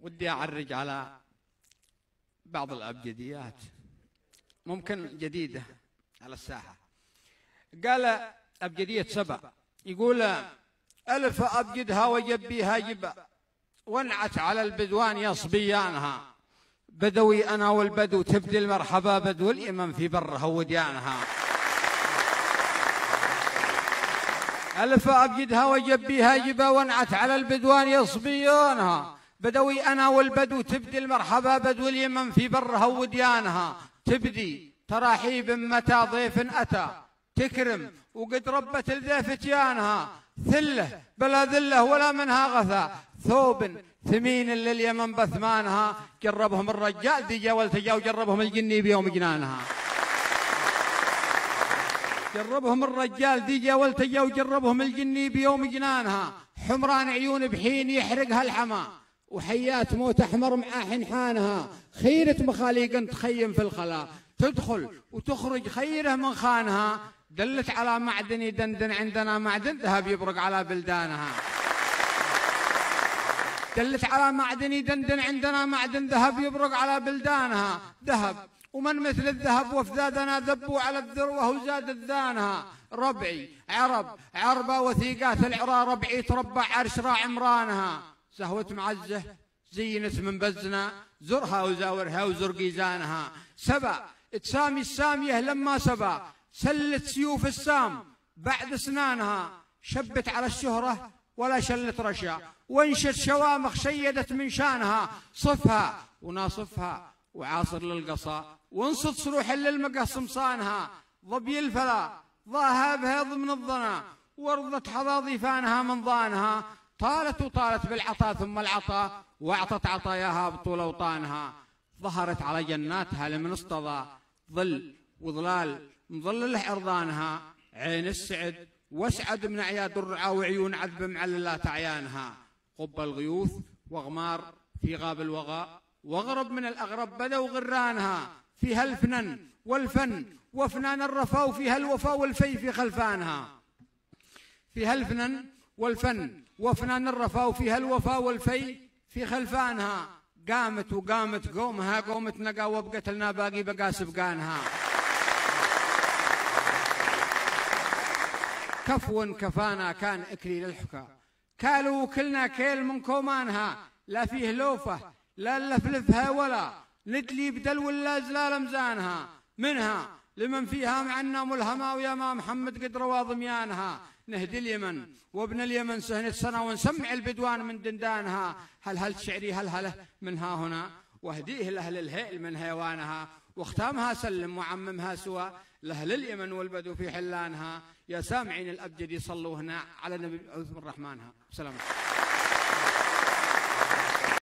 ودي أعرج على بعض الأبجديات ممكن جديدة على الساحة. قال أبجدية سبع، يقول: ألف أبجدها وجبيها جبا، وانعت على البدوان يصبيانها، بدوي أنا والبدو تبدي المرحبا، بدو اليمن في برها وديانها. ألف أبجدها وجبيها جبا، وانعت على البدوان يصبيانها، بدوي أنا والبدو تبدي المرحبا، بدو اليمن في برها وديانها. تبدي تراحيب متى ضيف أتى، تكرم وقد ربت الضيف تيانها، ثله بلا ذله ولا منها غثى، ثوب ثمين لليمن بثمانها، جربهم الرجال دي والتجا، وجربهم الجني بيوم جنانها. جربهم الرجال دي والتجا، وجربهم الجني بيوم جنانها. حمران عيون بحين يحرقها الحما، وحيات موت أحمر مع حنحانها، خيرة مخاليق تخيم في الخلا، تدخل وتخرج خيره من خانها. دلت على معدن يدندن، عندنا معدن ذهب يبرق على بلدانها. دلت على معدن يدندن، عندنا معدن ذهب يبرق على بلدانها. ذهب ومن مثل الذهب وفذادنا ذبوا على الذروة وزاد الذانها. ربعي عرب عربة وثيقات العرى، ربعي تربع عرش راع عمرانها. سهوة معزه زينت من بزنا، زرها وزاورها وزر قيزانها. سبا تسامي السامية لما سبا، سلت سيوف السام بعد اسنانها. شبت على الشهرة ولا شلت رشا، وانشت شوامخ شيدت من شانها. صفها وناصفها وعاصر للقصا، وانصت صروح للمقص صانها. ظبي الفلا ضاها بهيض من الظنا، ورضت حظاظيفانها من ضانها. طالت وطالت بالعطاء ثم العطاء، واعطت عطاياها بطول اوطانها. ظهرت على جناتها لمن اصطضى، ظل وظلال مظلل عرضانها. عين السعد واسعد من اعياد الرعا، وعيون عذب معللات عيانها. قب الغيوث واغمار في غاب الوغى، واغرب من الاغرب بدوا غرانها. فيها الفنن والفن وفنان الرفا، وفيها الوفا والفي في خلفانها. فيها الفنن والفن وفنان الرفا، وفيها الوفا والفي في خلفانها. قامت وقامت قومها قومة نقا، وبقت لنا باقي بقى سبقانها. كفو كفانا كان اكليل الحكا، كالوا وكلنا كيل من كومانها. لا فيه لوفه لا نلفلفها، ولا ندلي بدل ولا زلال مزانها. منها لمن فيها معنا ملهما، ويا ما محمد قد روى ضميانها. نهدي اليمن وابن اليمن سهنة سنة، ونسمع البدوان من دندانها. هل شعري هله منها هنا، واهديه لأهل الهيل من هيوانها. واختامها سلم وعممها سوى، لأهل اليمن والبدو في حلانها. يا سامعين الأبجدي صلوا هنا على النبي الرحمن. سلام.